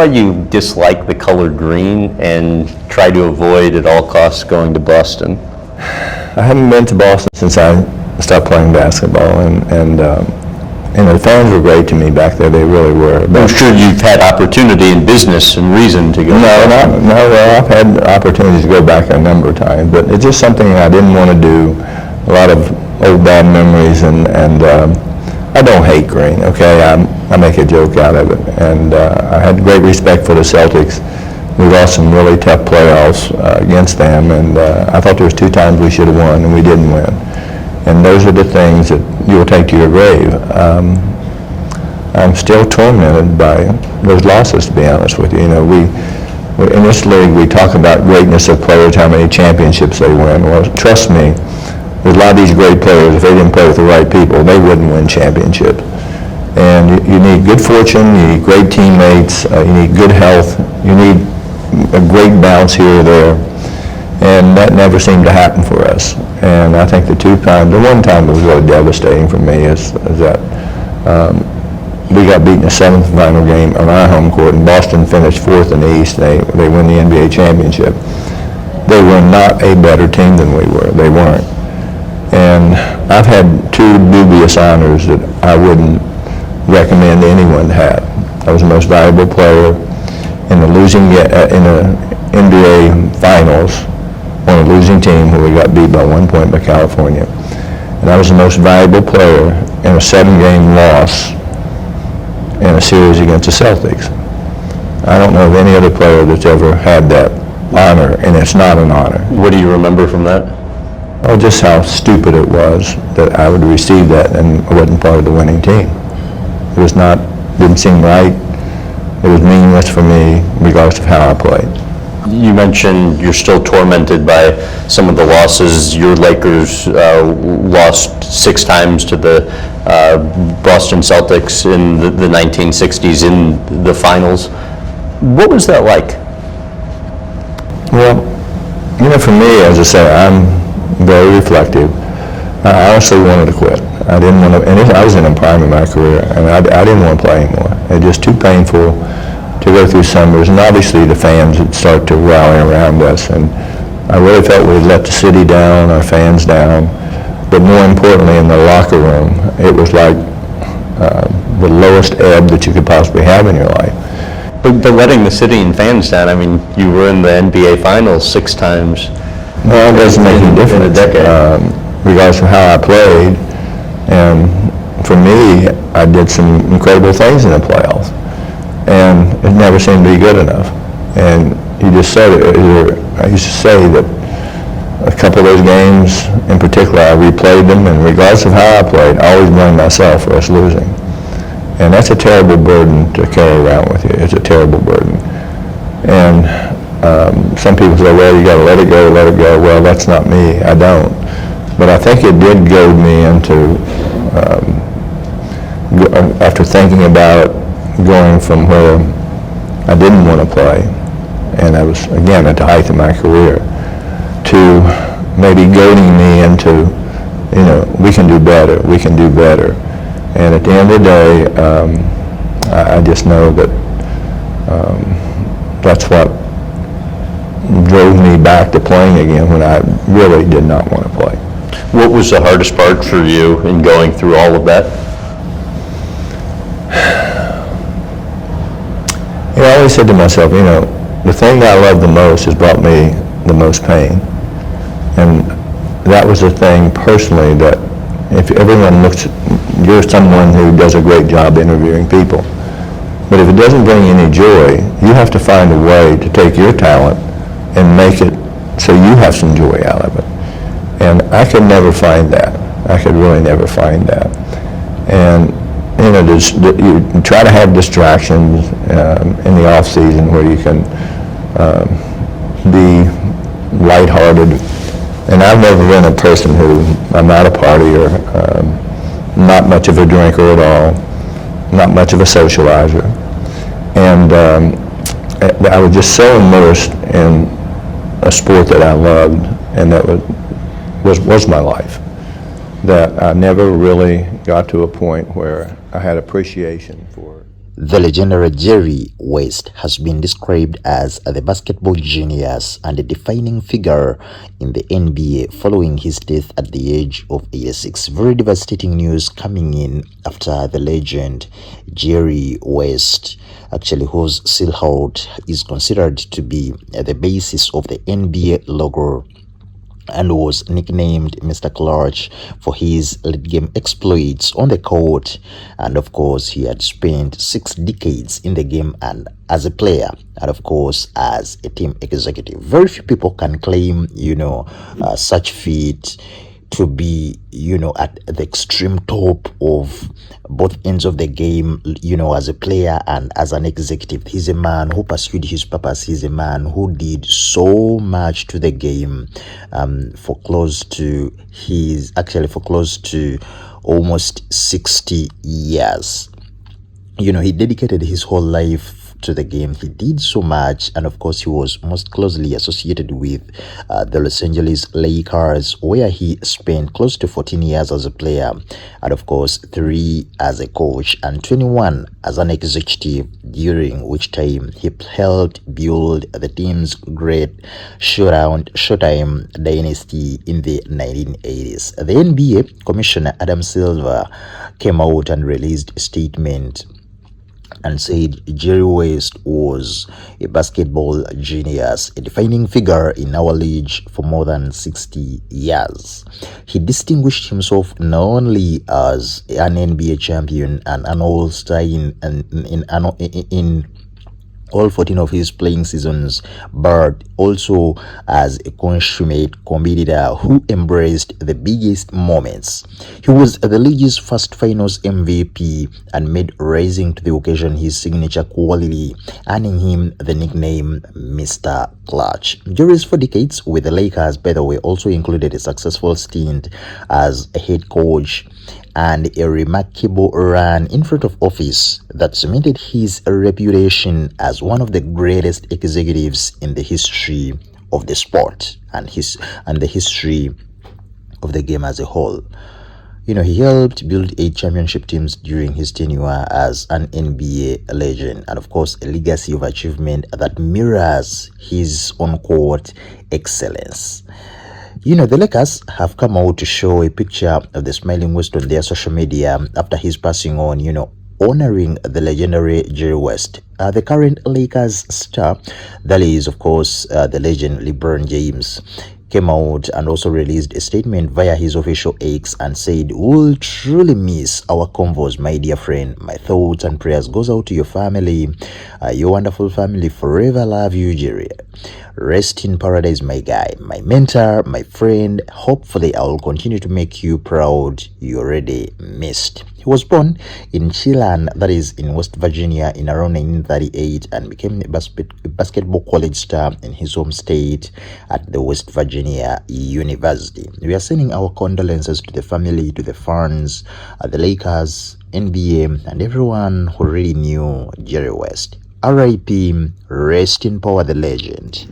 Why you dislike the color green and try to avoid at all costs going to Boston? I haven't been to Boston since I stopped playing basketball, and the fans were great to me back there. They really were. I'm sure you've had opportunity in business and reason to go. Well, I've had opportunities to go back a number of times, but it's just something I didn't want to do. A lot of old bad memories, and I don't hate green, okay? I make a joke out of it, and I had great respect for the Celtics. We lost some really tough playoffs against them, and I thought there was 2 times we should have won, and we didn't win. And those are the things that you'll take to your grave. I'm still tormented by those losses, to be honest with you. You know, we in this league, we talk about greatness of players, how many championships they win. Well, trust me, there's a lot of these great players, if they didn't play with the right people, they wouldn't win championships. And you need good fortune, you need great teammates, you need good health, you need a great bounce here or there. And that never seemed to happen for us. And I think the one time that was really devastating for me is that we got beaten the 7th final game on our home court, and Boston finished 4th in the East. They win the NBA championship. They were not a better team than we were. They weren't. And I've had 2 dubious honors that I wouldn't recommend anyone to have. I was the most valuable player in the NBA finals on a losing team where we got beat by 1 point by California. And I was the most valuable player in a 7-game loss in a series against the Celtics. I don't know of any other player that's ever had that honor, and it's not an honor. What do you remember from that? Oh, just how stupid it was that I would receive that and I wasn't part of the winning team. It was didn't seem right. It was meaningless for me, regardless of how I played. You mentioned you're still tormented by some of the losses. Your Lakers lost 6 times to the Boston Celtics in the 1960s in the finals. What was that like? Well, for me, as I say, I'm very reflective. I honestly wanted to quit. I didn't want to, and I was in the prime of my career, and I didn't want to play anymore. It was just too painful to go through summers, and obviously the fans would start to rally around us, and I really felt we'd let the city down, our fans down, but more importantly in the locker room, it was like the lowest ebb that you could possibly have in your life. But letting the city and fans down, I mean, you were in the NBA Finals 6 times. Well, it doesn't make any difference. In a decade. Regardless of how I played, and for me, I did some incredible things in the playoffs. And it never seemed to be good enough. And you just said it. I used to say that a couple of those games in particular, I replayed them, and regardless of how I played, I always blamed myself for us losing. And that's a terrible burden to carry around with you. It's a terrible burden. And some people say, well, you got to let it go, let it go. Well, that's not me. I don't. But I think it did goad me into, after thinking about going from where I didn't want to play, and I was, again, at the height of my career, to maybe goading me into, we can do better, we can do better. And at the end of the day, I just know that that's what drove me back to playing again when I really did not want to play. What was the hardest part for you in going through all of that? I always said to myself, the thing that I love the most has brought me the most pain. And that was the thing personally that if everyone looks, you're someone who does a great job interviewing people. But if it doesn't bring you any joy, you have to find a way to take your talent and make it so you have some joy out of it. And I could never find that. I could really never find that. And you try to have distractions in the off season where you can be lighthearted. And I've never been a person who, I'm not a partier, not much of a drinker at all, not much of a socializer. And I was just so immersed in a sport that I loved, and that was my life, that I never really got to a point where I had appreciation for The legendary Jerry West has been described as the basketball genius and a defining figure in the NBA following his death at the age of 86. Very devastating news coming in after the legend Jerry West, actually whose silhouette is considered to be the basis of the NBA logo and was nicknamed Mr. Clutch for his late game exploits on the court. And of course, he had spent 6 decades in the game and as a player, and of course as a team executive. Very few people can claim, such feat to be, at the extreme top of both ends of the game, as a player and as an executive. He's a man who pursued his purpose. He's a man who did so much to the game for close to almost 60 years. He dedicated his whole life to the game. He did so much, and of course he was most closely associated with the Los Angeles Lakers, where he spent close to 14 years as a player, and of course 3 as a coach and 21 as an executive, during which time he helped build the team's great Showtime dynasty in the 1980s. The NBA Commissioner Adam Silver came out and released a statement and said Jerry West was a basketball genius, a defining figure in our league for more than 60 years. He distinguished himself not only as an NBA champion and an all-star in all 14 of his playing seasons, but also as a consummate competitor who embraced the biggest moments. He was the league's first finals MVP and made rising to the occasion his signature quality, earning him the nickname Mr. Clutch. Jerry's 4 decades with the Lakers, by the way, also included a successful stint as a head coach and a remarkable run in front of office that cemented his reputation as one of the greatest executives in the history of the sport and the history of the game as a whole. He helped build 8 championship teams during his tenure as an NBA legend, and of course a legacy of achievement that mirrors his on-court excellence. The Lakers have come out to show a picture of the smiling West on their social media after his passing on, honoring the legendary Jerry West. The current Lakers star, that is, of course, the legend LeBron James, came out and also released a statement via his official X and said, "We'll truly miss our convos, my dear friend. My thoughts and prayers goes out to your family, your wonderful family. Forever love you, Jerry. Rest in paradise, my guy, my mentor, my friend. Hopefully I will continue to make you proud. You already missed." He was born in Chelan, that is in West Virginia, in around 1938 and became a basketball college star in his home state at the West Virginia University. We are sending our condolences to the family, to the fans, the Lakers, NBA, and everyone who really knew Jerry West. R.I.P. Rest in power, the legend.